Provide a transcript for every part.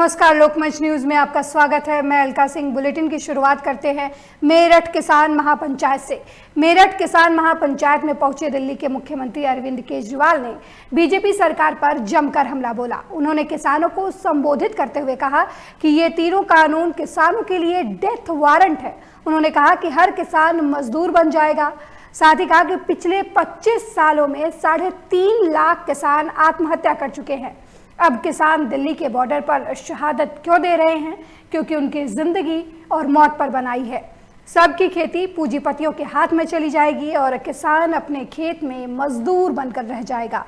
नमस्कार, लोकमंच न्यूज में आपका स्वागत है। मैं अलका सिंह। बुलेटिन की शुरुआत करते हैं मेरठ किसान महापंचायत से। मेरठ किसान महापंचायत में पहुंचे दिल्ली के मुख्यमंत्री अरविंद केजरीवाल ने बीजेपी सरकार पर जमकर हमला बोला। उन्होंने किसानों को संबोधित करते हुए कहा कि ये तीनों कानून किसानों के लिए डेथ वारंट है। उन्होंने कहा कि हर किसान मजदूर बन जाएगा। साथ ही कहा कि पिछले 25 सालों में 3.5 लाख किसान आत्महत्या कर चुके हैं। अब किसान दिल्ली के बॉर्डर पर शहादत क्यों दे रहे हैं? क्योंकि उनकी जिंदगी और मौत पर बनाई है। सबकी खेती पूंजीपतियों के हाथ में चली जाएगी और किसान अपने खेत में मजदूर बनकर रह जाएगा।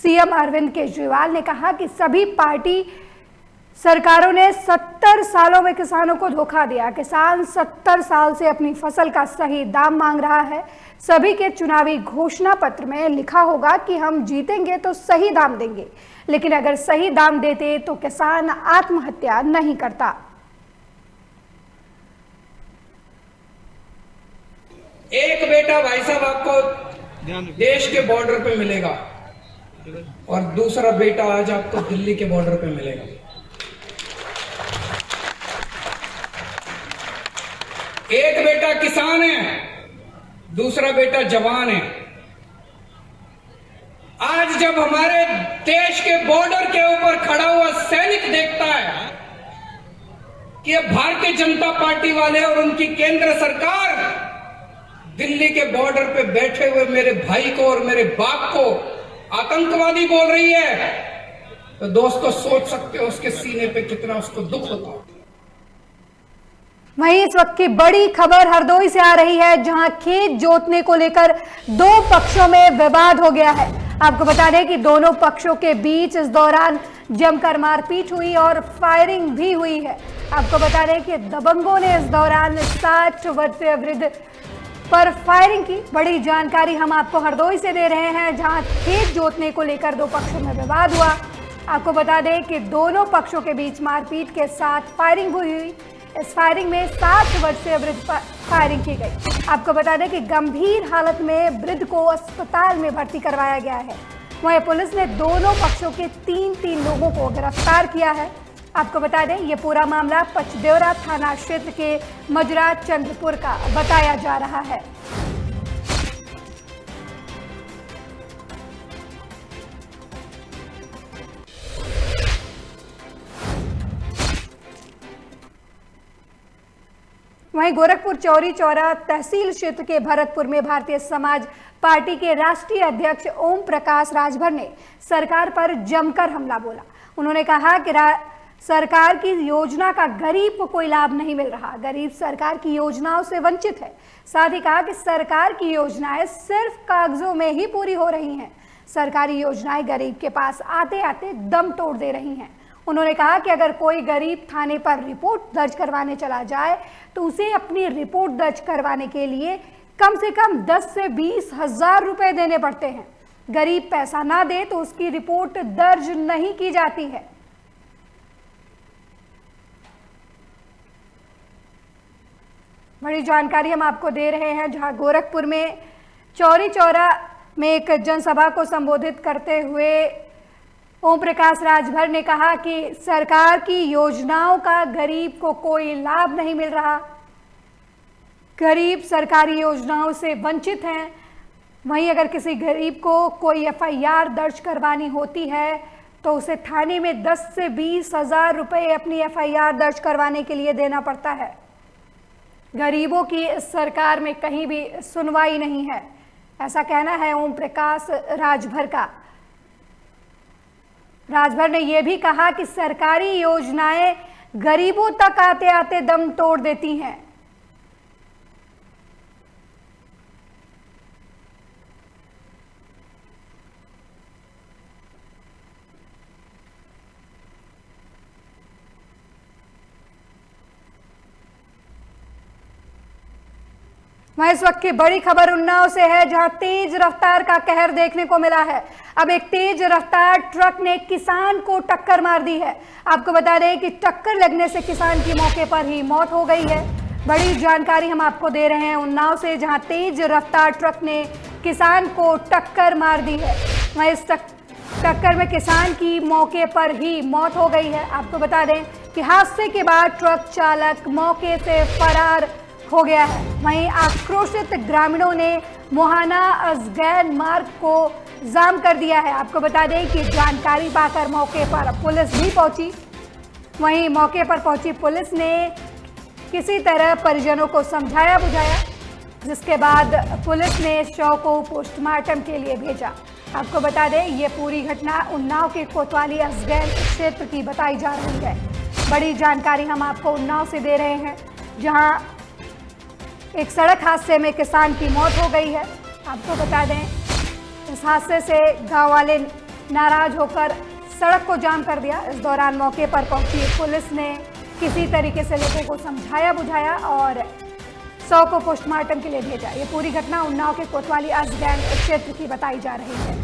सीएम अरविंद केजरीवाल ने कहा कि सभी पार्टी सरकारों ने 70 सालों में किसानों को धोखा दिया। किसान 70 साल से अपनी फसल का सही दाम मांग रहा है। सभी के चुनावी घोषणा पत्र में लिखा होगा कि हम जीतेंगे तो सही दाम देंगे, लेकिन अगर सही दाम देते तो किसान आत्महत्या नहीं करता। एक बेटा भाई साहब आपको देश के बॉर्डर पे मिलेगा और दूसरा बेटा आज आपको दिल्ली के बॉर्डर पे मिलेगा। एक बेटा किसान है, दूसरा बेटा जवान है। आज जब हमारे देश के बॉर्डर के ऊपर खड़ा हुआ सैनिक देखता है कि भारतीय जनता पार्टी वाले और उनकी केंद्र सरकार दिल्ली के बॉर्डर पे बैठे हुए मेरे भाई को और मेरे बाप को आतंकवादी बोल रही है, तो दोस्तों सोच सकते हो उसके सीने पे कितना उसको दुख होता है। वहीं इस वक्त की बड़ी खबर हरदोई से आ रही है, जहां खेत जोतने को लेकर दो पक्षों में विवाद हो गया है। आपको बता दें कि दोनों पक्षों के बीच इस दौरान जमकर मारपीट हुई और फायरिंग भी हुई है। आपको बता दें कि दबंगों ने इस दौरान 60 वर्षीय वृद्ध पर फायरिंग की। बड़ी जानकारी हम आपको हरदोई से दे रहे हैं, जहां खेत जोतने को लेकर दो पक्षों में विवाद हुआ। आपको बता दें कि दोनों पक्षों के बीच मारपीट के साथ फायरिंग हुई। इस फायरिंग में 60 वर्षीय वृद्ध पर फायरिंग की गई। आपको बता दें कि गंभीर हालत में वृद्ध को अस्पताल में भर्ती करवाया गया है। वहीं पुलिस ने दोनों पक्षों के 3 लोगों को गिरफ्तार किया है। आपको बता दें ये पूरा मामला पचदेवरा थाना क्षेत्र के मजरा चंद्रपुर का बताया जा रहा है। वहीं गोरखपुर चौरी चौरा तहसील क्षेत्र के भरतपुर में भारतीय समाज पार्टी के राष्ट्रीय अध्यक्ष ओम प्रकाश राजभर ने सरकार पर जमकर हमला बोला। उन्होंने कहा कि सरकार की योजना का गरीब को कोई लाभ नहीं मिल रहा। गरीब सरकार की योजनाओं से वंचित है। साथ ही कहा कि सरकार की योजनाएं सिर्फ कागजों में ही पूरी हो रही हैं। सरकारी योजनाएं गरीब के पास आते आते दम तोड़ दे रही हैं। उन्होंने कहा कि अगर कोई गरीब थाने पर रिपोर्ट दर्ज करवाने चला जाए तो उसे अपनी रिपोर्ट दर्ज करवाने के लिए कम से कम 10 से 20 हजार रुपए देने पड़ते हैं। गरीब पैसा ना दे तो उसकी रिपोर्ट दर्ज नहीं की जाती है। बड़ी जानकारी हम आपको दे रहे हैं, जहां गोरखपुर में चौरी चौरा में एक जनसभा को संबोधित करते हुए ओम प्रकाश राजभर ने कहा कि सरकार की योजनाओं का गरीब को कोई लाभ नहीं मिल रहा। गरीब सरकारी योजनाओं से वंचित हैं। वहीं अगर किसी गरीब को कोई एफआईआर दर्ज करवानी होती है तो उसे थाने में 10 से 20 हजार रुपए अपनी एफआईआर दर्ज करवाने के लिए देना पड़ता है। गरीबों की इस सरकार में कहीं भी सुनवाई नहीं है, ऐसा कहना है ओम प्रकाश राजभर का। राजभर ने यह भी कहा कि सरकारी योजनाएं गरीबों तक आते आते दम तोड़ देती हैं। वहीं इस वक्त की बड़ी खबर उन्नाव से है, जहां तेज रफ्तार का कहर देखने को मिला है। अब एक तेज रफ्तार ट्रक ने किसान को टक्कर मार दी है। आपको बता दें कि टक्कर लगने से किसान की मौके पर ही मौत हो गई है। बड़ी जानकारी हम आपको दे रहे हैं उन्नाव से, जहां तेज रफ्तार ट्रक ने किसान को टक्कर मार दी है। वहीं इस टक्कर में किसान की मौके पर ही मौत हो गई है। आपको बता दें कि हादसे के बाद ट्रक चालक मौके से फरार हो गया है। वहीं आक्रोशित ग्रामीणों ने मोहाना अजगैन मार्ग को जाम कर दिया है। आपको बता दें कि जानकारी पाकर मौके पर पुलिस भी पहुंची। वहीं मौके पर पहुंची पुलिस ने किसी तरह परिजनों को समझाया बुझाया, जिसके बाद पुलिस ने शव को पोस्टमार्टम के लिए भेजा। आपको बता दें ये पूरी घटना उन्नाव के कोतवाली अजगैन क्षेत्र की बताई जा रही है। बड़ी जानकारी हम आपको उन्नाव से दे रहे हैं, जहां एक सड़क हादसे में किसान की मौत हो गई है। आपको बता दें इस हादसे से गांव वाले नाराज होकर सड़क को जाम कर दिया। इस दौरान मौके पर पहुंची पुलिस ने किसी तरीके से लोगों को समझाया बुझाया और शव को पोस्टमार्टम के लिए भेजा। ये पूरी घटना उन्नाव के कोतवाली अजगैन क्षेत्र की बताई जा रही है।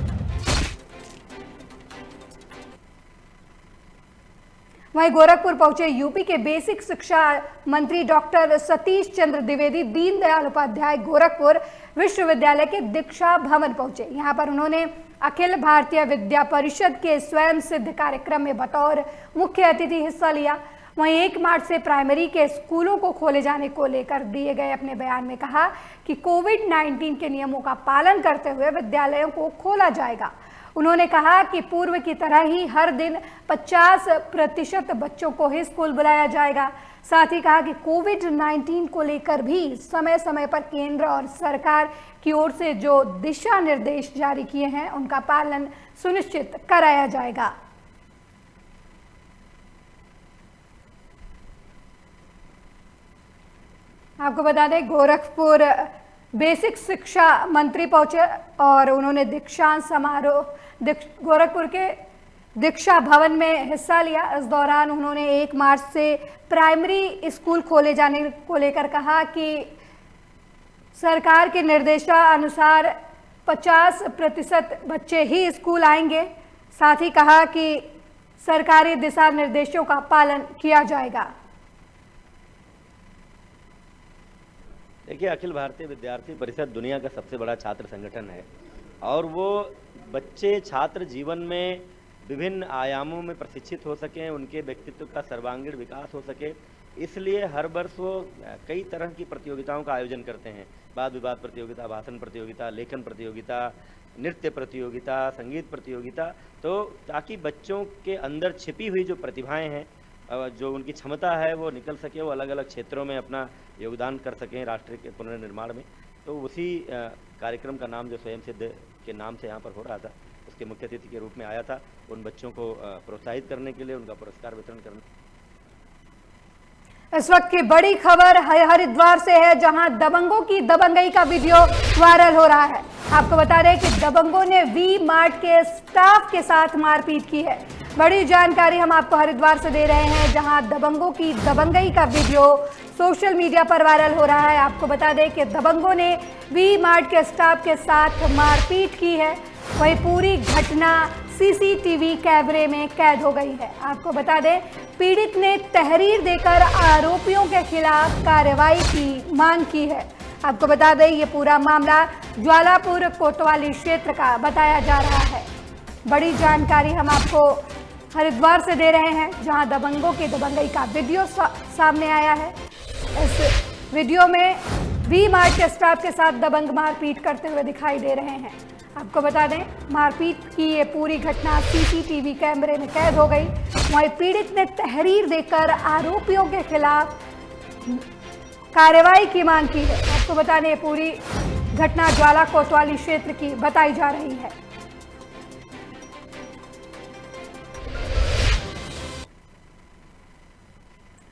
वहीं गोरखपुर पहुंचे यूपी के बेसिक शिक्षा मंत्री डॉक्टर सतीश चंद्र द्विवेदी दीनदयाल उपाध्याय गोरखपुर विश्वविद्यालय के दीक्षा भवन पहुंचे। यहां पर उन्होंने अखिल भारतीय विद्या परिषद के स्वयं सिद्ध कार्यक्रम में बतौर मुख्य अतिथि हिस्सा लिया। वहीं 1 मार्च से प्राइमरी के स्कूलों को खोले जाने को लेकर दिए गए अपने बयान में कहा कि कोविड-19 के नियमों का पालन करते हुए विद्यालयों को खोला जाएगा। उन्होंने कहा कि पूर्व की तरह ही हर दिन 50% बच्चों को ही स्कूल बुलाया जाएगा। साथ ही कहा कि कोविड-19 को लेकर भी समय समय पर केंद्र और सरकार की ओर से जो दिशा निर्देश जारी किए हैं उनका पालन सुनिश्चित कराया जाएगा। आपको बता दें गोरखपुर बेसिक शिक्षा मंत्री पहुंचे और उन्होंने दीक्षांत समारोह गोरखपुर के दीक्षा भवन में हिस्सा लिया। इस दौरान उन्होंने 1 मार्च से प्राइमरी स्कूल खोले जाने को लेकर कहा कि सरकार के निर्देशानुसार 50% बच्चे ही स्कूल आएंगे। साथ ही कहा कि सरकारी दिशा निर्देशों का पालन किया जाएगा। देखिए, अखिल भारतीय विद्यार्थी परिषद दुनिया का सबसे बड़ा छात्र संगठन है और वो बच्चे छात्र जीवन में विभिन्न आयामों में प्रशिक्षित हो सकें, उनके व्यक्तित्व का सर्वांगीण विकास हो सके, इसलिए हर वर्ष वो कई तरह की प्रतियोगिताओं का आयोजन करते हैं। वाद विवाद प्रतियोगिता, भाषण प्रतियोगिता, लेखन प्रतियोगिता, नृत्य प्रतियोगिता, संगीत प्रतियोगिता, तो ताकि बच्चों के अंदर छिपी हुई जो प्रतिभाएं हैं, जो उनकी क्षमता है वो निकल सके, वो अलग अलग क्षेत्रों में अपना योगदान कर सकें राष्ट्र के पुनर्निर्माण में। तो उसी कार्यक्रम का नाम जो स्वयं सिद्ध के नाम से यहाँ पर हो रहा था, उसके मुख्य अतिथि के रूप में आया था, उन बच्चों को प्रोत्साहित करने के लिए, उनका पुरस्कार वितरण करने। इस वक्त की बड़ी खबर हरिद्वार से है, जहां दबंगों की दबंगई का वीडियो वायरल हो रहा है। आपको बता दें कि दबंगों ने वी मार्ट के स्टाफ के साथ मारपीट की है। बड़ी जानकारी हम आपको हरिद्वार से दे रहे हैं, जहां दबंगों की दबंगई का वीडियो सोशल मीडिया पर वायरल हो रहा है। आपको बता दें कि दबंगों ने वी मार्ट के स्टाफ के साथ मारपीट की है। वही पूरी घटना सीसीटीवी कैमरे में कैद हो गई है। आपको बता दें पीड़ित ने तहरीर देकर आरोपियों के खिलाफ कार्रवाई की मांग की है। आपको बता दें ये पूरा मामला ज्वालापुर कोतवाली क्षेत्र का बताया जा रहा है। बड़ी जानकारी हम आपको हरिद्वार से दे रहे हैं, जहां दबंगों की दबंगई का वीडियो सामने आया है। इस वीडियो में वी मार्ट के स्टाफ के साथ दबंग मारपीट करते हुए दिखाई दे रहे हैं। आपको बता दें मारपीट की ये पूरी घटना सीसीटीवी कैमरे में कैद हो गई। वहीं पीड़ित ने तहरीर देकर आरोपियों के खिलाफ कार्रवाई की मांग की है। आपको बता दें पूरी घटना ज्वाला कोतवाली क्षेत्र की बताई जा रही है।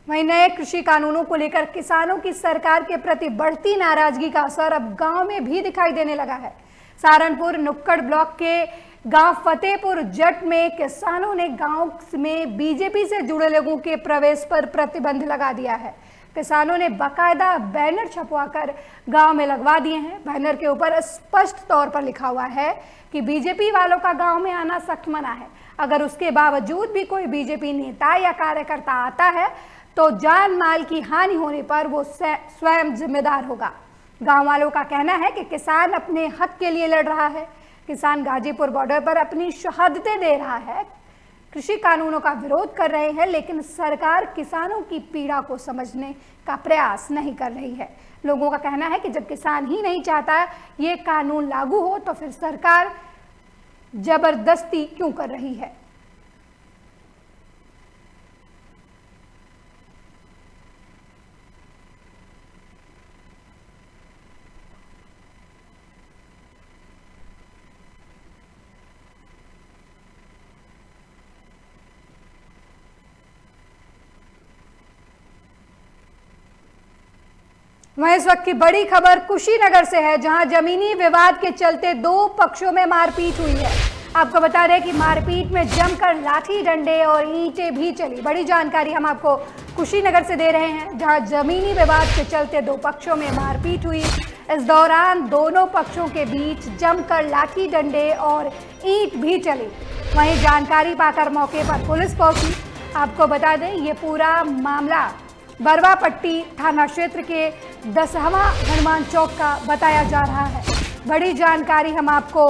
वहीं नए कृषि कानूनों को लेकर किसानों की सरकार के प्रति बढ़ती नाराजगी का असर अब गांव में भी दिखाई देने लगा है। सहारनपुर नुक्कड़ ब्लॉक के गांव फतेहपुर जट में किसानों ने गांव में बीजेपी से जुड़े लोगों के प्रवेश पर प्रतिबंध लगा दिया है। किसानों ने बाकायदा बैनर छपवाकर गांव में लगवा दिए हैं। बैनर के ऊपर स्पष्ट तौर पर लिखा हुआ है कि बीजेपी वालों का गांव में आना सख्त मना है। अगर उसके बावजूद भी कोई बीजेपी नेता या कार्यकर्ता आता है तो जान माल की हानि होने पर वो स्वयं जिम्मेदार होगा। गांव वालों का कहना है कि किसान अपने हक के लिए लड़ रहा है। किसान गाजीपुर बॉर्डर पर अपनी शहादतें दे रहा है। कृषि कानूनों का विरोध कर रहे हैं, लेकिन सरकार किसानों की पीड़ा को समझने का प्रयास नहीं कर रही है। लोगों का कहना है कि जब किसान ही नहीं चाहता ये कानून लागू हो तो फिर सरकार जबरदस्ती क्यों कर रही है। वहीं इस वक्त की बड़ी खबर कुशीनगर से है, जहां जमीनी विवाद के चलते दो पक्षों में मारपीट हुई है। आपको बता दें कि मारपीट में जमकर लाठी डंडे और ईंटें भी चली। बड़ी जानकारी हम आपको कुशीनगर से दे रहे हैं, जहां जमीनी विवाद के चलते दो पक्षों में मारपीट हुई। इस दौरान दोनों पक्षों के बीच जमकर लाठी डंडे और ईंट भी चली। वहीं जानकारी पाकर मौके पर पुलिस पहुंची। आपको बता दें ये पूरा मामला बरवापट्टी थाना क्षेत्र के 10वां हनुमान चौक का बताया जा रहा है। बड़ी जानकारी हम आपको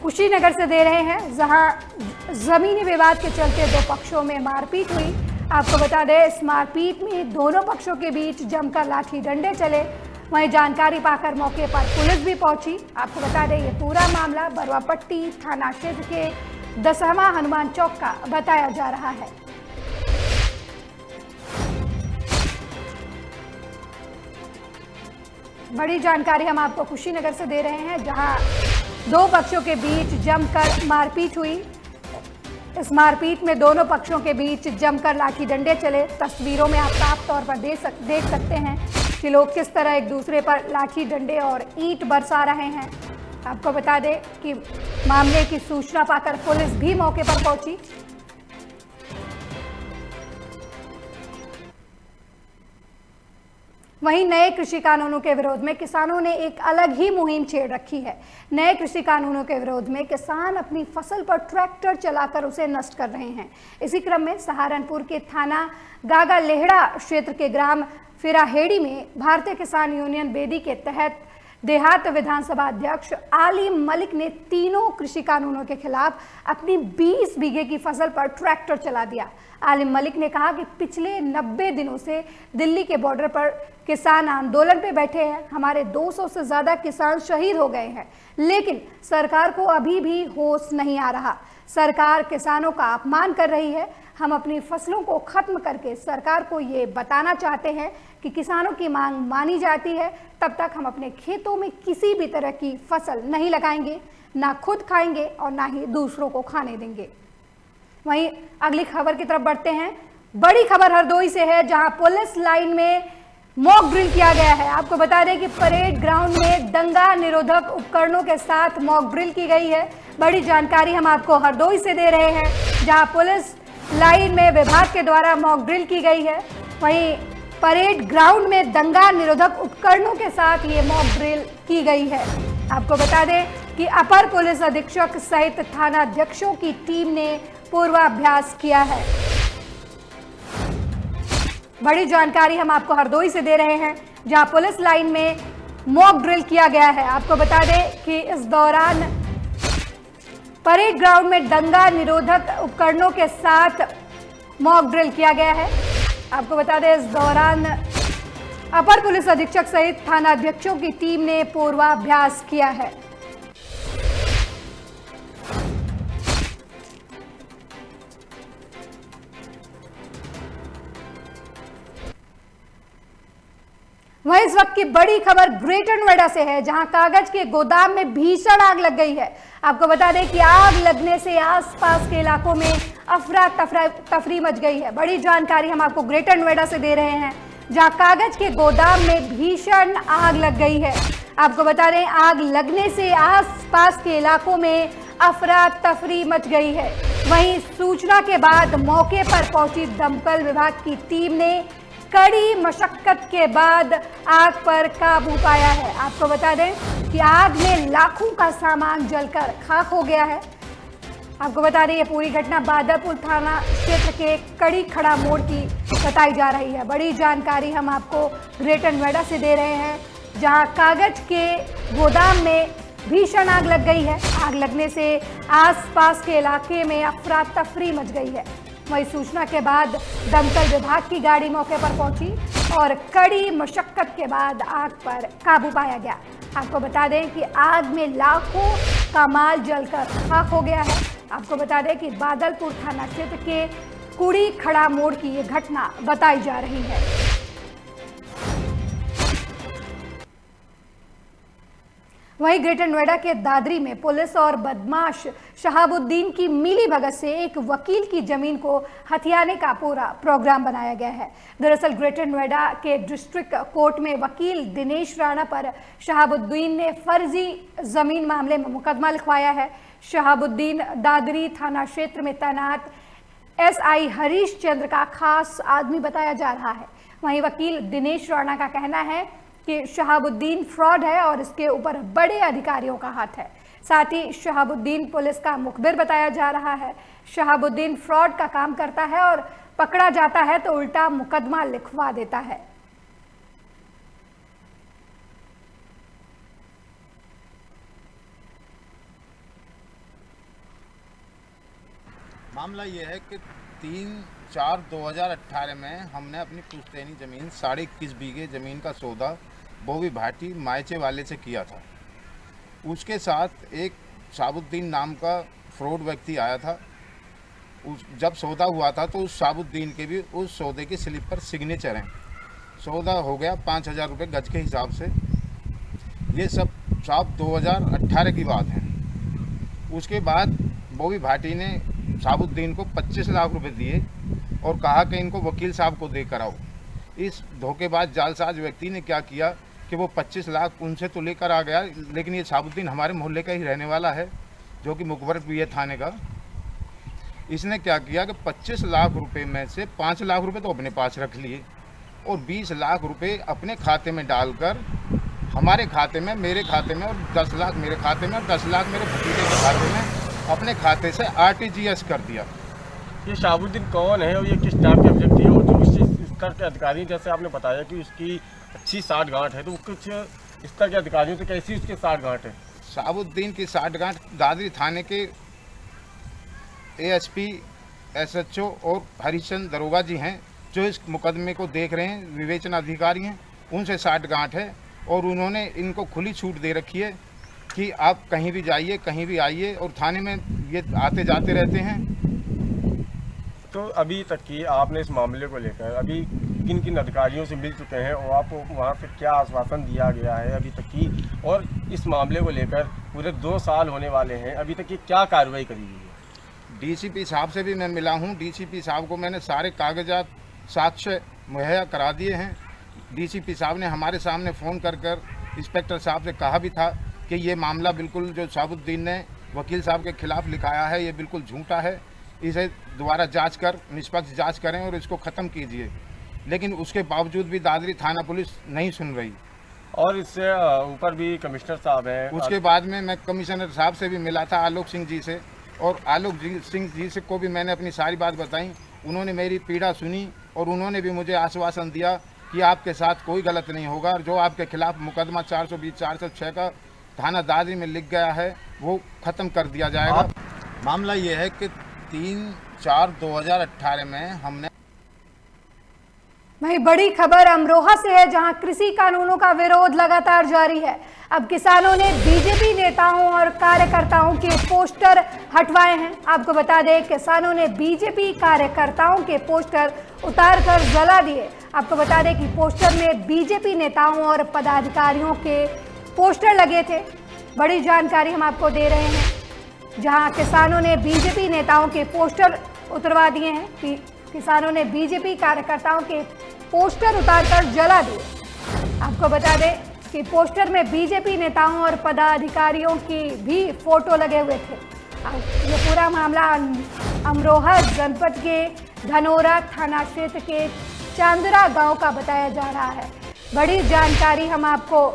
कुशीनगर से दे रहे हैं, जहां जमीनी विवाद के चलते दो पक्षों में मारपीट हुई। आपको बता दें इस मारपीट में दोनों पक्षों के बीच जमकर लाठी डंडे चले। वहीं जानकारी पाकर मौके पर पुलिस भी पहुंची। आपको बता दें ये पूरा मामला बरवापट्टी थाना क्षेत्र के 10वां हनुमान चौक का बताया जा रहा है। बड़ी जानकारी हम आपको कुशीनगर से दे रहे हैं, जहां दो पक्षों के बीच जमकर मारपीट हुई। इस मारपीट में दोनों पक्षों के बीच जमकर लाठी डंडे चले। तस्वीरों में आप साफ तौर पर देख सकते हैं कि लोग किस तरह एक दूसरे पर लाठी डंडे और ईंट बरसा रहे हैं। आपको बता दें कि मामले की सूचना पाकर पुलिस भी मौके पर पहुंची। वहीं नए कृषि कानूनों के विरोध में किसानों ने एक अलग ही मुहिम छेड़ रखी है। नए कृषि कानूनों के विरोध में किसान अपनी फसल पर ट्रैक्टर चलाकर उसे नष्ट कर रहे हैं। इसी क्रम में सहारनपुर के थाना गागा लेहड़ा क्षेत्र के ग्राम फिराहेड़ी में भारतीय किसान यूनियन बेदी के तहत देहात विधानसभा अध्यक्ष आलिम मलिक ने तीनों कृषि कानूनों के खिलाफ अपनी 20 बीघे की फसल पर ट्रैक्टर चला दिया। आलिम मलिक ने कहा कि पिछले 90 दिनों से दिल्ली के बॉर्डर पर किसान आंदोलन पे बैठे हैं। हमारे 200 से ज़्यादा किसान शहीद हो गए हैं, लेकिन सरकार को अभी भी होश नहीं आ रहा। सरकार किसानों का अपमान कर रही है। हम अपनी फसलों को खत्म करके सरकार को ये बताना चाहते हैं कि किसानों की मांग मानी जाती है, तब तक हम अपने खेतों में किसी भी तरह की फसल नहीं लगाएंगे, ना खुद खाएंगे और ना ही दूसरों को खाने देंगे। वहीं अगली खबर की तरफ बढ़ते हैं। बड़ी खबर हरदोई से है, जहां पुलिस लाइन में मॉक ड्रिल किया गया है। आपको बता दें कि परेड ग्राउंड में दंगा निरोधक उपकरणों के साथ मॉक ड्रिल की गई है। बड़ी जानकारी हम आपको हरदोई से दे रहे हैं, जहां पुलिस लाइन में विभाग के द्वारा मॉक ड्रिल की गई है। वहीं परेड ग्राउंड में दंगा निरोधक उपकरणों के साथ ये मॉक ड्रिल की गई है। आपको बता दें कि अपर पुलिस अधीक्षक सहित थाना अध्यक्षों की टीम ने पूर्वाभ्यास किया है। बड़ी जानकारी हम आपको हरदोई से दे रहे हैं, जहां पुलिस लाइन में मॉक ड्रिल किया गया है। आपको बता दें कि इस दौरान परेड ग्राउंड में दंगा निरोधक उपकरणों के साथ मॉक ड्रिल किया गया है। आपको बता दें इस दौरान अपर पुलिस अधीक्षक सहित थाना अध्यक्षों की टीम ने पूर्वाभ्यास किया है। वहीं इस वक्त की बड़ी खबर ग्रेटर नोएडा से है, जहां कागज के गोदाम में भीषण आग लग गई है। आपको बता दें कि आग लगने से आसपास के इलाकों में अफरा तफरी मच गई है। बड़ी जानकारी हम आपको ग्रेटर नोएडा से दे रहे हैं, जहां कागज के गोदाम में भीषण आग लग गई है। आपको बता दें आग लगने से आसपास के इलाकों में अफरा तफरी मच गई है। वहीं सूचना के बाद मौके पर पहुंची दमकल विभाग की टीम ने कड़ी मशक्कत के बाद आग पर काबू पाया है। आपको बता दें कि आग में लाखों का सामान जलकर खाक हो गया है। आपको बता दें ये पूरी घटना बादलपुर थाना क्षेत्र के कड़ी खड़ा मोड़ की बताई जा रही है। बड़ी जानकारी हम आपको ग्रेटर नोएडा से दे रहे हैं, जहां कागज के गोदाम में भीषण आग लग गई है। आग लगने से आसपास के इलाके में अफरा तफरी मच गई है। वहीं सूचना के बाद दमकल विभाग की गाड़ी मौके पर पहुंची और कड़ी मशक्कत के बाद आग पर काबू पाया गया। आपको बता दें कि आग में लाखों का माल जलकर खाक हो गया है। आपको बता दें कि बादलपुर थाना क्षेत्र के कुड़ी खड़ा मोड़ की ये घटना बताई जा रही है। वहीं ग्रेटर नोएडा के दादरी में पुलिस और बदमाश शहाबुद्दीन की मिली भगत से एक वकील की जमीन को हथियाने का पूरा प्रोग्राम बनाया गया है। दरअसल ग्रेटर नोएडा के डिस्ट्रिक्ट कोर्ट में वकील दिनेश राणा पर शहाबुद्दीन ने फर्जी जमीन मामले में मुकदमा लिखवाया है। शहाबुद्दीन दादरी थाना क्षेत्र में तैनात एसआई हरीश चंद्र का खास आदमी बताया जा रहा है। वहीं वकील दिनेश राणा का कहना है कि शहाबुद्दीन फ्रॉड है और इसके ऊपर बड़े अधिकारियों का हाथ है। साथ ही शहाबुद्दीन पुलिस का मुखबिर बताया जा रहा है। शहाबुद्दीन फ्रॉड का काम करता है और पकड़ा जाता है तो उल्टा मुकदमा लिखवा देता है। मामला ये है कि 3/4/2018 में हमने अपनी पुश्तैनी ज़मीन 21.5 बीघे ज़मीन का सौदा बोवी भाटी मायचे वाले से किया था। उसके साथ एक शहाबुद्दीन नाम का फ्रॉड व्यक्ति आया था। जब सौदा हुआ था तो उस शहाबुद्दीन के भी उस सौदे की स्लिप पर सिग्नेचर हैं। सौदा हो गया 5,000 रुपये गज के हिसाब से। ये सब 2018 की बात है। उसके बाद बोवी भाटी ने शहाबुद्दीन को 25 लाख रुपए दिए और कहा कि इनको वकील साहब को देकर आओ। इस धोखेबाज जालसाज व्यक्ति ने क्या किया कि वो 25 लाख उनसे तो लेकर आ गया, लेकिन ये शहाबुद्दीन हमारे मोहल्ले का ही रहने वाला है, जो कि मुखबर भी है थाने का। इसने क्या किया कि 25 लाख रुपए में से 5 लाख रुपए तो अपने पास रख लिए और 20 लाख रुपए अपने खाते में डालकर हमारे खाते में, मेरे खाते में, और 10 लाख मेरे खाते में और 10 लाख मेरे भतीजे के खाते में अपने खाते से RTGS कर दिया। ये शहाबुद्दीन कौन है और ये किस टाइप के व्यक्ति है और जो इस स्तर के अधिकारी, जैसे आपने बताया कि उसकी अच्छी साठगांठ है, तो कुछ स्तर के अधिकारियों से कैसी उसकी साठगांठ है? शहाबुद्दीन की साठगांठ दादरी थाने के ASP SHO और हरिचंद दरोगा जी हैं, जो इस मुकदमे को देख रहे हैं, विवेचना अधिकारी हैं। उनसे साठगांठ है और उन्होंने इनको खुली छूट दे रखी है कि आप कहीं भी जाइए, कहीं भी आइए, और थाने में ये आते जाते रहते हैं। तो अभी तक की आपने इस मामले को लेकर अभी किन किन अधिकारियों से मिल चुके हैं और आपको वहाँ से क्या आश्वासन दिया गया है अभी तक की, और इस मामले को लेकर पूरे 2 साल होने वाले हैं, अभी तक की क्या कार्रवाई करी गई है? DCP साहब से भी मैं मिला हूँ। DCP साहब को मैंने सारे कागजात साक्ष्य मुहैया करा दिए हैं। DCP साहब ने हमारे सामने फ़ोन कर इंस्पेक्टर साहब से कहा भी था कि ये मामला बिल्कुल जो शहाबुद्दीन ने वकील साहब के खिलाफ लिखाया है, ये बिल्कुल झूठा है, इसे दोबारा जांच कर निष्पक्ष जांच करें और इसको ख़त्म कीजिए। लेकिन उसके बावजूद भी दादरी थाना पुलिस नहीं सुन रही। और इससे ऊपर भी कमिश्नर साहब हैं। उसके बाद में मैं कमिश्नर साहब से भी मिला था, आलोक सिंह जी से, और आलोक सिंह जी से को भी मैंने अपनी सारी बात बताई। उन्होंने मेरी पीड़ा सुनी और उन्होंने भी मुझे आश्वासन दिया कि आपके साथ कोई गलत नहीं होगा और जो आपके खिलाफ मुकदमा 420 406 का थाना दादरी में लिख गया है वो ख़त्म कर दिया जाएगा। मामला ये है कि 3/4/2018 में हमने वहीं बड़ी खबर अमरोहा से है, जहां कृषि कानूनों का विरोध लगातार जारी है। अब किसानों ने बीजेपी नेताओं और कार्यकर्ताओं के पोस्टर हटवाए हैं। आपको बता दें, किसानों ने बीजेपी कार्यकर्ताओं के पोस्टर उतारकर जला दिए। आपको बता दें कि पोस्टर में बीजेपी नेताओं और पदाधिकारियों के पोस्टर लगे थे। बड़ी जानकारी हम आपको दे रहे हैं, जहां किसानों ने बीजेपी नेताओं के पोस्टर उतरवा दिए हैं। किसानों ने बीजेपी कार्यकर्ताओं के पोस्टर उतारकर जला दिए। आपको बता दें कि पोस्टर में बीजेपी नेताओं और पदाधिकारियों की भी फोटो लगे हुए थे। ये पूरा मामला अमरोहा जनपद के धनोरा थाना क्षेत्र के चांदरा गांव का बताया जा रहा है। बड़ी जानकारी हम आपको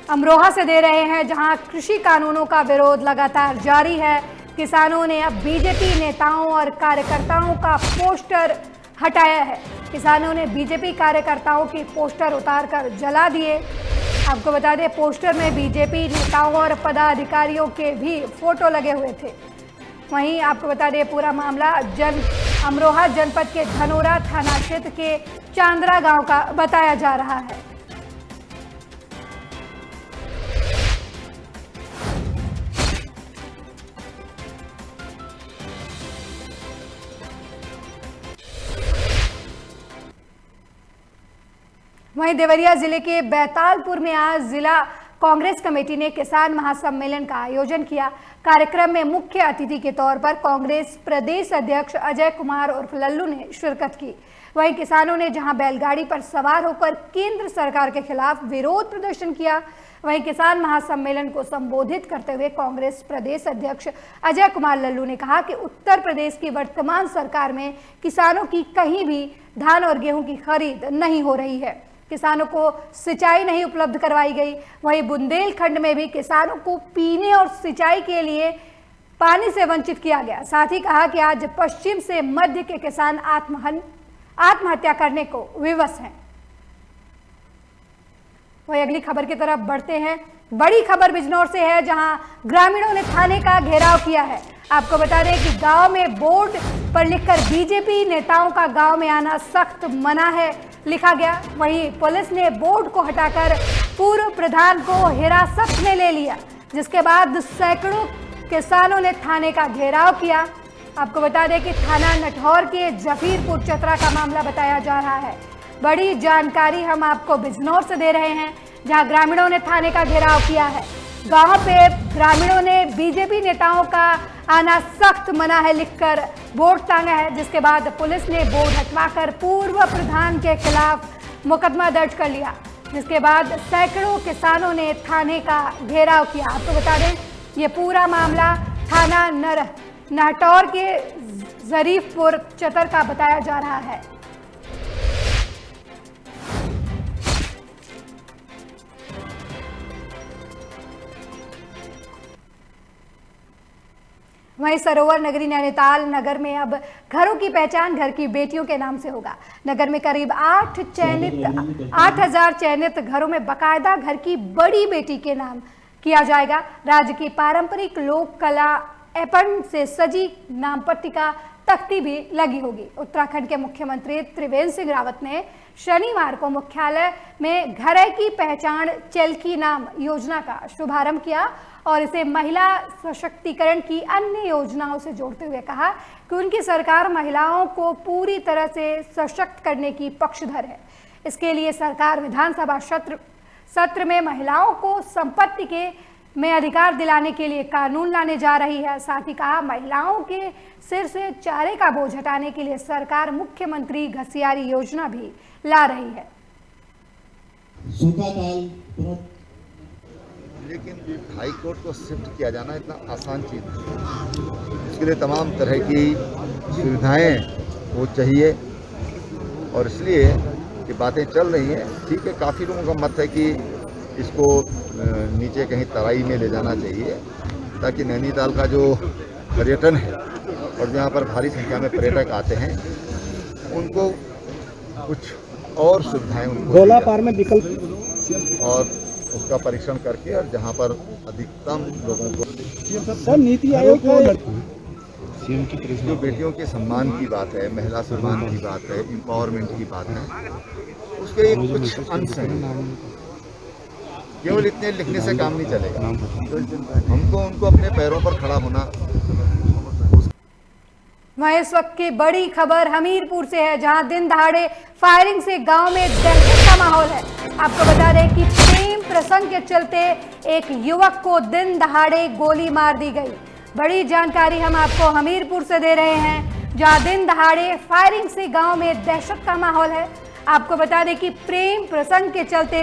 अमरोहा से दे रहे हैं, जहां कृषि कानूनों का विरोध लगातार जारी है। किसानों ने अब बीजेपी नेताओं और कार्यकर्ताओं का पोस्टर हटाया है। किसानों ने बीजेपी कार्यकर्ताओं के पोस्टर उतारकर जला दिए। आपको बता दें पोस्टर में बीजेपी नेताओं और पदाधिकारियों के भी फोटो लगे हुए थे। वहीं आपको बता दें पूरा मामला अमरोहा जनपद के धनोरा थाना क्षेत्र के चांदरा गांव का बताया जा रहा है। वहीं देवरिया जिले के बैतालपुर में आज जिला कांग्रेस कमेटी ने किसान महासम्मेलन का आयोजन किया। कार्यक्रम में मुख्य अतिथि के तौर पर कांग्रेस प्रदेश अध्यक्ष अजय कुमार उर्फ लल्लू ने शिरकत की। वहीं किसानों ने जहां बैलगाड़ी पर सवार होकर केंद्र सरकार के खिलाफ विरोध प्रदर्शन किया, वहीं किसान महासम्मेलन को संबोधित करते हुए कांग्रेस प्रदेश अध्यक्ष अजय कुमार लल्लू ने कहा कि उत्तर प्रदेश की वर्तमान सरकार में किसानों की कहीं भी धान और गेहूं की खरीद नहीं हो रही है, किसानों को सिंचाई नहीं उपलब्ध करवाई गई। वहीं बुंदेलखंड में भी किसानों को पीने और सिंचाई के लिए पानी से वंचित किया गया। साथ ही कहा कि आज पश्चिम से मध्य के किसान आत्महत्या करने को विवश हैं। वही अगली खबर की तरफ बढ़ते हैं। बड़ी खबर बिजनौर से है, जहां ग्रामीणों ने थाने का घेराव किया है। आपको बता दें कि गांव में बोर्ड पर लिखकर बीजेपी नेताओं का गांव में आना सख्त मना है लिखा गया। वहीं पुलिस ने बोर्ड को हटाकर पूर्व प्रधान को हिरासत में ले लिया, जिसके बाद सैकड़ों किसानों ने थाने का घेराव किया। आपको बता दें कि थाना नटहौर के जफीरपुर चतरा का मामला बताया जा रहा है। बड़ी जानकारी हम आपको बिजनौर से दे रहे हैं, जहां ग्रामीणों ने थाने का घेराव किया है। गांव पे ग्रामीणों ने बीजेपी नेताओं का आना सख्त मना है लिखकर बोर्ड टांगा है, जिसके बाद पुलिस ने बोर्ड हटवाकर पूर्व प्रधान के खिलाफ मुकदमा दर्ज कर लिया, जिसके बाद सैकड़ों किसानों ने थाने का घेराव किया। आपको बता दें ये पूरा मामला थाना नटहौर के जरीफपुर चतर का बताया जा रहा है। वहीं सरोवर नगरी नैनीताल नगर में अब घरों की पहचान घर की बेटियों के नाम से होगा। नगर में करीब 8,000 चयनित घरों में बकायदा घर की बड़ी बेटी के नाम किया जाएगा। राज्य की पारंपरिक लोक कला एपन से सजी नाम पट्टिका तख्ती भी लगी होगी। उत्तराखंड के मुख्यमंत्री त्रिवेंद्र सिंह रावत ने शनिवार को मुख्यालय में घर की पहचान चेल्की नाम योजना का शुभारंभ किया और इसे महिला सशक्तिकरण की अन्य योजनाओं से जोड़ते हुए कहा कि उनकी सरकार महिलाओं को पूरी तरह से सशक्त करने की पक्षधर है। इसके लिए सरकार विधानसभा सत्र में महिलाओं को संपत्ति में अधिकार दिलाने के लिए कानून लाने जा रही है। साथ ही कहा तुलाओं के सिर से चारे का बोझ हटाने के लिए सरकार मुख्यमंत्री घसियारी योजना भी ला रही है। लेकिन हाई कोर्ट को शिफ्ट किया जाना इतना आसान चीज़ नहीं। इसके लिए तमाम तरह की सुविधाएं वो चाहिए और इसलिए ये बातें चल रही हैं। ठीक है, काफ़ी लोगों का मत है कि इसको नीचे कहीं तराई में ले जाना चाहिए ताकि नैनीताल का जो पर्यटन है और जहाँ पर भारी संख्या में पर्यटक आते हैं उनको कुछ और सुविधाएं गोला पार में विकल्प और उसका परीक्षण करके और जहाँ पर अधिकतम लोगों को नीति आयोग को जो बेटियों के सम्मान की बात है, महिला सम्मान की बात है, एम्पावरमेंट की बात है, उसके कुछ अंश हैं। केवल इतने लिखने से काम नहीं चलेगा, हमको उनको अपने पैरों पर खड़ा होना। वहीं इस वक्त की बड़ी खबर हमीरपुर से है, जहां दिन दहाड़े फायरिंग से गांव में दहशत का माहौल है। आपको बता दें कि प्रेम प्रसंग के चलते एक युवक को दिन दहाड़े गोली मार दी गई। बड़ी जानकारी हम आपको हमीरपुर से दे रहे हैं, जहां दिन दहाड़े फायरिंग से गांव में दहशत का माहौल है। आपको बता दें कि प्रेम प्रसंग के चलते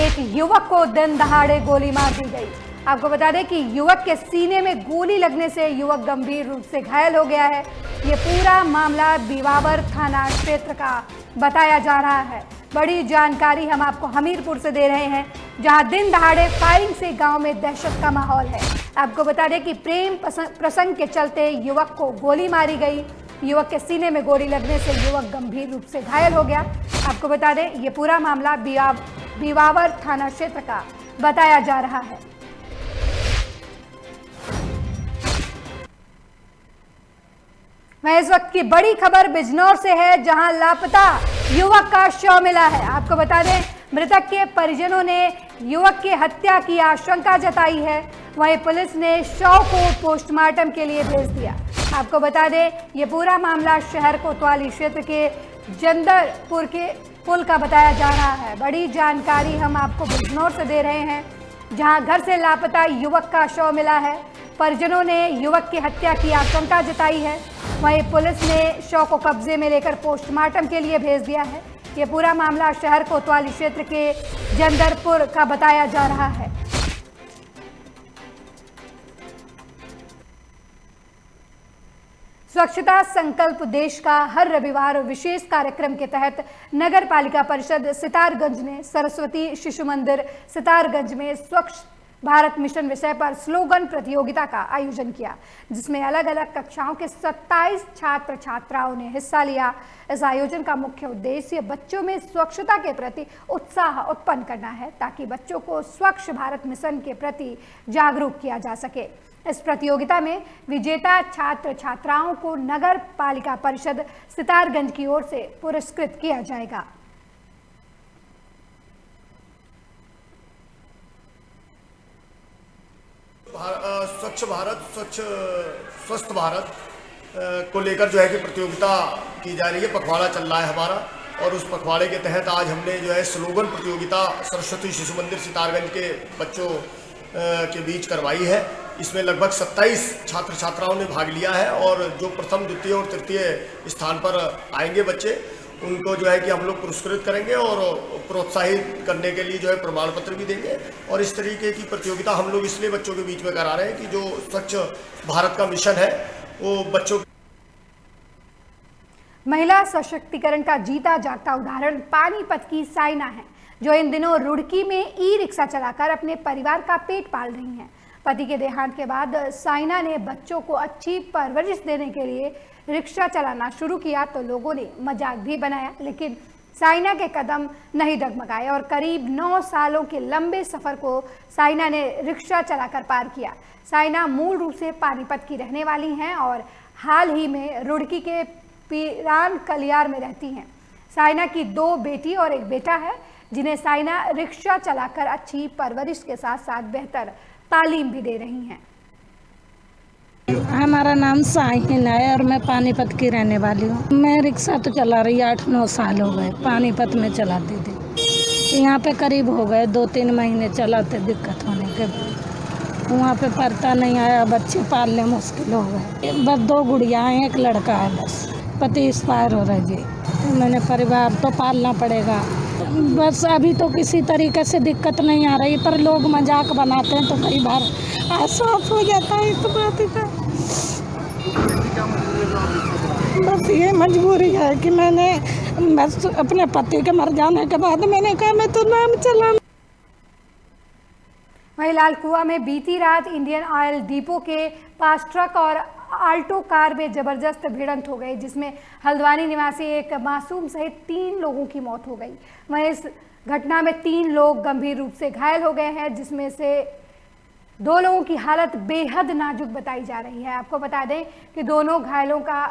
एक युवक को दिन दहाड़े गोली मार दी गई। आपको बता दें कि युवक के सीने में गोली लगने से युवक गंभीर रूप से घायल हो गया है। ये पूरा मामला बिवावर थाना क्षेत्र का बताया जा रहा है। बड़ी जानकारी हम आपको हमीरपुर से दे रहे हैं, जहां दिन दहाड़े फायरिंग से गांव में दहशत का माहौल है। आपको बता दें कि प्रेम प्रसंग के चलते युवक को गोली मारी गई। युवक के सीने में गोली लगने से युवक गंभीर रूप से घायल हो गया। आपको बता दें ये पूरा मामला भिवावर थाना क्षेत्र का बताया जा रहा है। वह इस वक्त की बड़ी खबर बिजनौर से है, जहां लापता युवक का शव मिला है। आपको बता दें, मृतक के परिजनों ने युवक की हत्या की आशंका जताई है। वहीं पुलिस ने शव को पोस्टमार्टम के लिए भेज दिया। आपको बता दें, ये पूरा मामला शहर कोतवाली क्षेत्र के जंदरपुर के पुल का बताया जा रहा है। बड़ी जानकारी हम आपको बिजनौर से दे रहे हैं, जहां घर से लापता युवक का शव मिला है। परिजनों ने युवक की हत्या की आशंका जताई है। वहीं पुलिस ने शव को कब्जे में लेकर पोस्टमार्टम के लिए भेज दिया है। ये पूरा मामला शहर कोतवाली क्षेत्र के जंदरपुर का बताया जा रहा है। स्वच्छता संकल्प देश का हर रविवार विशेष कार्यक्रम के तहत नगर पालिका परिषद सितारगंज ने सरस्वती शिशु मंदिर सितारगंज में स्वच्छ भारत मिशन विषय पर स्लोगन प्रतियोगिता का आयोजन किया, जिसमें अलग अलग कक्षाओं के 27 छात्र छात्राओं ने हिस्सा लिया। इस आयोजन का मुख्य उद्देश्य बच्चों में स्वच्छता के प्रति उत्साह उत्पन्न करना है, ताकि बच्चों को स्वच्छ भारत मिशन के प्रति जागरूक किया जा सके। इस प्रतियोगिता में विजेता छात्र छात्राओं को नगर पालिका परिषद सितारगंज की ओर से पुरस्कृत किया जाएगा। स्वच्छ भारत स्वस्थ भारत को लेकर जो है कि प्रतियोगिता की जा रही है। पखवाड़ा चल रहा है हमारा, और उस पखवाड़े के तहत आज हमने जो है स्लोगन प्रतियोगिता सरस्वती शिशु मंदिर सितारगंज के बच्चों के बीच करवाई है। इसमें लगभग 27 छात्र छात्राओं ने भाग लिया है, और जो प्रथम द्वितीय और तृतीय स्थान पर आएंगे बच्चे, उनको जो है कि हम लोग पुरस्कृत करेंगे और प्रोत्साहित करने के लिए जो है प्रमाण पत्र भी देंगे। और इस तरीके की प्रतियोगिता हम लोग इसलिए बच्चों के बीच में करा रहे हैं कि जो स्वच्छ भारत का मिशन है वो बच्चों। महिला सशक्तिकरण का जीता जागता उदाहरण पानीपत की साइना है, जो इन दिनों रुड़की में ई रिक्शा चलाकर अपने परिवार का पेट पाल रही हैं। पति के देहांत के बाद साइना ने बच्चों को अच्छी परवरिश देने के लिए रिक्शा चलाना शुरू किया, तो लोगों ने मजाक भी बनाया, लेकिन साइना के कदम नहीं डगमगाए और करीब 9 सालों के लंबे सफर को साइना ने रिक्शा चलाकर पार किया। साइना मूल रूप से पानीपत की रहने वाली हैं और हाल ही में रुड़की के पीरान कलियार में रहती हैं। साइना की 2 बेटी और 1 बेटा है, जिन्हें साइना रिक्शा चलाकर अच्छी परवरिश के साथ साथ बेहतर तालीम भी दे रही हैं। हमारा नाम साहिन है और मैं पानीपत की रहने वाली हूँ। मैं रिक्शा तो चला रही 8-9 साल हो गए। पानीपत में चलाती थी, यहाँ पे करीब हो गए 2-3 महीने चलाते दिक्कत होने के बाद। वहाँ पे पड़ता नहीं आया, बच्चे पालने मुश्किल हो गए। बस 2 गुड़िया हैं, 1 लड़का है बस। पति एक्सपायर हो रहा है जी, तो मैंने परिवार तो पालना पड़ेगा। बस अभी तो किसी तरीके से दिक्कत नहीं आ रही, पर लोग मजाक बनाते हैं तो कई बार एहसास हो जाता है इस बात का। बस ये मजबूरी है कि मैंने बस अपने पति के मर जाने के बाद मैंने कहा मैं तो नाम चला। वहीं लालकुआ में बीती रात इंडियन ऑयल डिपो के पास ट्रक और आल्टो कार में जबरदस्त भिड़ंत हो गई, जिसमें हल्द्वानी निवासी एक मासूम सहित 3 लोगों की मौत हो गई। वहीं इस घटना में 3 लोग गंभीर रूप से घायल हो गए हैं, जिसमें से 2 लोगों की हालत बेहद नाजुक बताई जा रही है। आपको बता दें कि दोनों घायलों का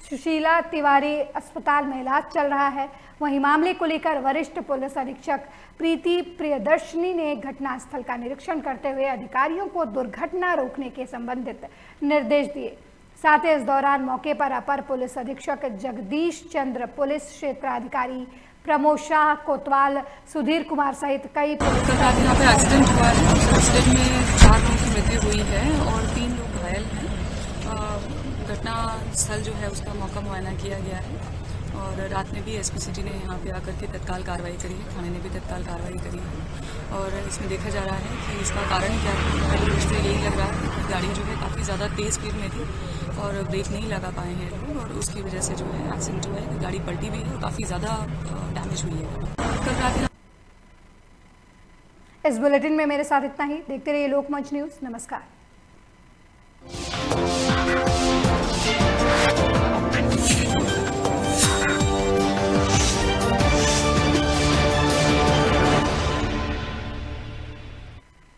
सुशीला तिवारी अस्पताल में इलाज चल रहा है। वहीं मामले को लेकर वरिष्ठ पुलिस अधीक्षक प्रीति प्रियदर्शनी ने घटनास्थल का निरीक्षण करते हुए अधिकारियों को दुर्घटना रोकने के संबंधित निर्देश दिए। साथ ही इस दौरान मौके पर अपर पुलिस अधीक्षक जगदीश चंद्र, पुलिस क्षेत्राधिकारी प्रमोद शाह, कोतवाल, सुधीर कुमार सहित कई पुलिस। यहाँ पे एक्सीडेंट हुआ है। एक्सीडेंट में 4 लोगों की मृत्यु हुई है और 3 लोग घायल हैं। घटना स्थल जो है उसका मौका मुआयना किया गया है और रात में भी एसपी सिटी ने यहाँ पे आकर के तत्काल कार्रवाई करी है। थाने ने भी तत्काल कार्रवाई करी है और इसमें देखा जा रहा है कि इसका कारण क्या है। इससे यही लग रहा है कि गाड़ी जो है काफ़ी ज़्यादा तेज़ स्पीड में थी और ब्रेक नहीं लगा पाए हैं लोग, और उसकी वजह से जो है एक्सीडेंट हुआ है। गाड़ी पलटी भी है और काफ़ी ज़्यादा डैमेज हुई है। कल रात इस बुलेटिन में मेरे साथ इतना ही। देखते रहिए लोकमंच न्यूज़। नमस्कार।